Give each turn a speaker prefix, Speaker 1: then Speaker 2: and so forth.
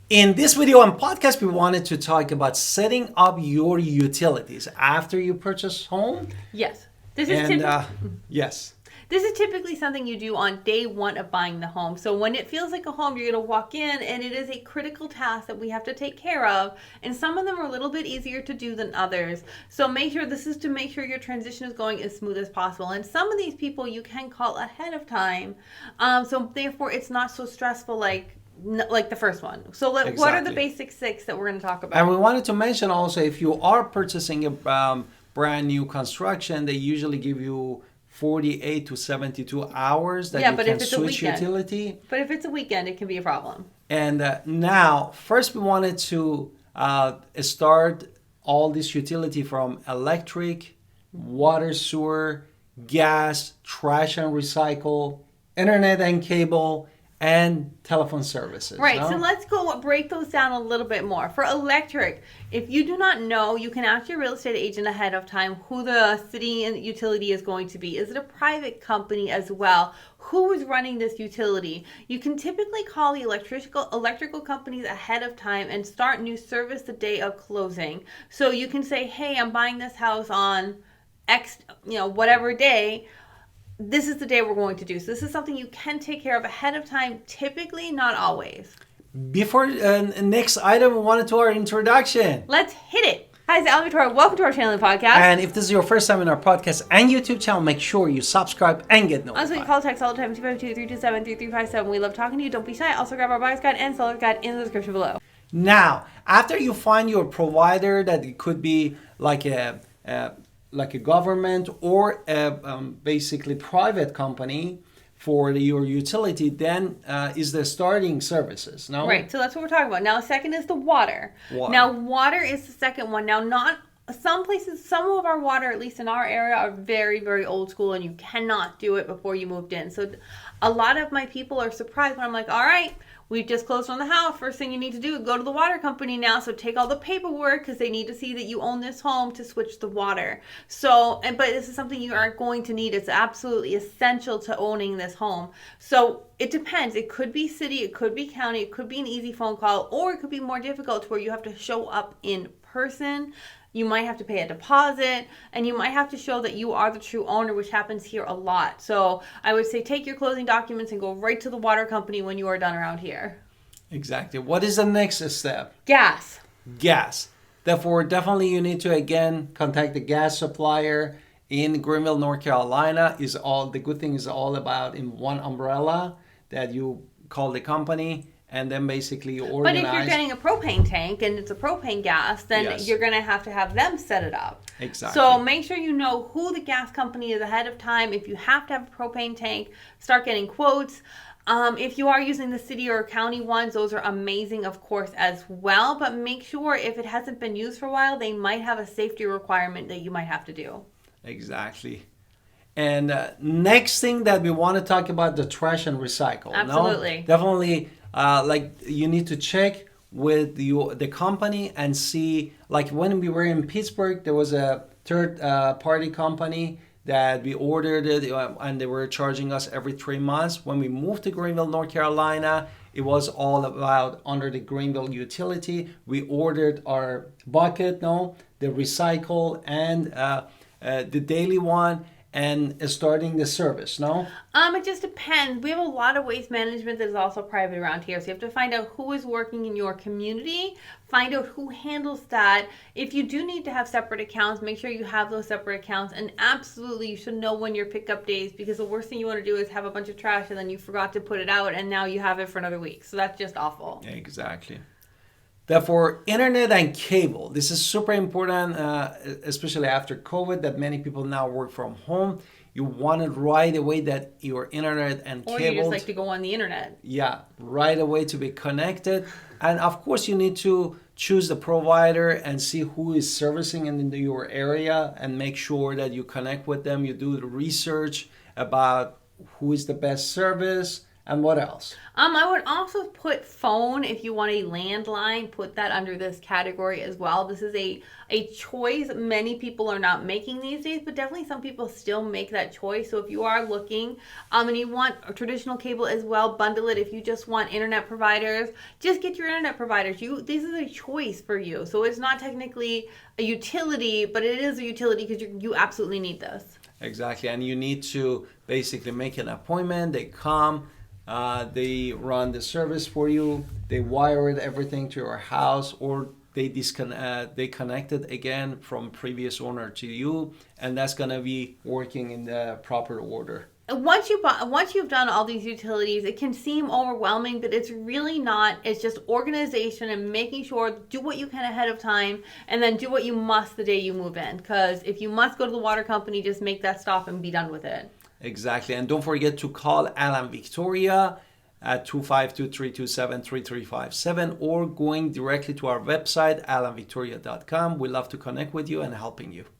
Speaker 1: In this video and podcast, we wanted to talk about setting up your utilities after you purchase home.
Speaker 2: Yes.
Speaker 1: Yes.
Speaker 2: This is typically something you do on day one of buying the home. So when it feels like a home, you're going to walk in and it is a critical task that we have to take care of. And some of them are a little bit easier to do than others. So make sure your transition is going as smooth as possible. And some of these people you can call ahead of time. So therefore it's not so stressful like the first one. So what are the basic 6 that we're going to talk about?
Speaker 1: And we wanted to mention also, if you are purchasing a brand new construction, they usually give you 48 to 72 hours that you can switch utility.
Speaker 2: But if it's a weekend, it can be a problem.
Speaker 1: And now, first we wanted to start all this utility from electric, water, sewer, gas, trash and recycle, internet and cable, and telephone services.
Speaker 2: Right, so let's break those down a little bit more. For electric, if you do not know, you can ask your real estate agent ahead of time who the city and utility is going to be. Is it a private company as well? Who is running this utility? You can typically call the electrical companies ahead of time and start new service the day of closing. So you can say, hey, I'm buying this house on X, whatever day. This is the day we're going to do. So this is something you can take care of ahead of time, typically, not always.
Speaker 1: Before next item, we wanted to our introduction.
Speaker 2: Let's hit it. Hi, it's Alan Victoria. Welcome to our channel and podcast.
Speaker 1: And if this is your first time in our podcast and YouTube channel, make sure you subscribe and get notified.
Speaker 2: Also, you call text all the time, 252-327-3357. We love talking to you. Don't be shy. Also, grab our buyer's guide and seller's guide in the description below.
Speaker 1: Now, after you find your provider, that it could be like a government or basically private company for your utility, then is the starting services, no?
Speaker 2: Right, so that's what we're talking about. Now, the second is the water. Now, water is the second one. Now, some of our water, at least in our area, are very, very old school, and you cannot do it before you moved in. So a lot of my people are surprised when I'm like, all right, we've just closed on the house. First thing you need to do is go to the water company now. So take all the paperwork because they need to see that you own this home to switch the water. But this is something you are going to need. It's absolutely essential to owning this home. So it depends. It could be city, it could be county, it could be an easy phone call, or it could be more difficult to where you have to show up in person. You might have to pay a deposit, and you might have to show that you are the true owner, which happens here a lot. So I would say take your closing documents and go right to the water company when you are done around here.
Speaker 1: Exactly. What is the next step?
Speaker 2: Gas.
Speaker 1: Therefore, definitely you need to, again, contact the gas supplier in Greenville, North Carolina. The good thing is all about in one umbrella that you call the company. And then basically you organize.
Speaker 2: But if you're getting a propane tank and it's a propane gas, then you're going to have them set it up.
Speaker 1: Exactly.
Speaker 2: So make sure you know who the gas company is ahead of time. If you have to have a propane tank, start getting quotes. If you are using the city or county ones, those are amazing, of course, as well. But make sure if it hasn't been used for a while, they might have a safety requirement that you might have to do.
Speaker 1: Exactly. And next thing that we want to talk about, the trash and recycle.
Speaker 2: Absolutely.
Speaker 1: No? Definitely. You need to check with the company and see, like when we were in Pittsburgh, there was a third party company that we ordered it and they were charging us every 3 months. When we moved to Greenville, North Carolina, it was all about under the Greenville utility. We ordered our bucket, the recycle and the daily one. And starting the service, no?
Speaker 2: It just depends. We have a lot of waste management that is also private around here. So you have to find out who is working in your community, find out who handles that. If you do need to have separate accounts, make sure you have those separate accounts. And absolutely, you should know when your pickup days, because the worst thing you want to do is have a bunch of trash and then you forgot to put it out and now you have it for another week. So that's just awful.
Speaker 1: Exactly. Therefore, internet and cable. This is super important, especially after COVID, that many people now work from home. You want it right away that your internet and cable.
Speaker 2: Or you just like to go on the internet.
Speaker 1: Yeah, right away to be connected. And of course, you need to choose the provider and see who is servicing in your area and make sure that you connect with them. You do the research about who is the best service And what else?
Speaker 2: I would also put phone, if you want a landline, put that under this category as well. This is a choice many people are not making these days, but definitely some people still make that choice. So if you are looking and you want a traditional cable as well, bundle it. If you just want internet providers, just get your internet providers. This is a choice for you. So it's not technically a utility, but it is a utility because you absolutely need this.
Speaker 1: Exactly. And you need to basically make an appointment. They come. They run the service for you. They wired everything to your house, or they connect it again from previous owner to you, and that's gonna be working in the proper order.
Speaker 2: Once you've done all these utilities, it can seem overwhelming, but it's really not. It's just organization and making sure, do what you can ahead of time, and then do what you must the day you move in. Because if you must go to the water company, just make that stop and be done with it.
Speaker 1: Exactly. And don't forget to call Alan Victoria at 252-327-3357 or going directly to our website, alandvictoria.com. We love to connect with you and helping you.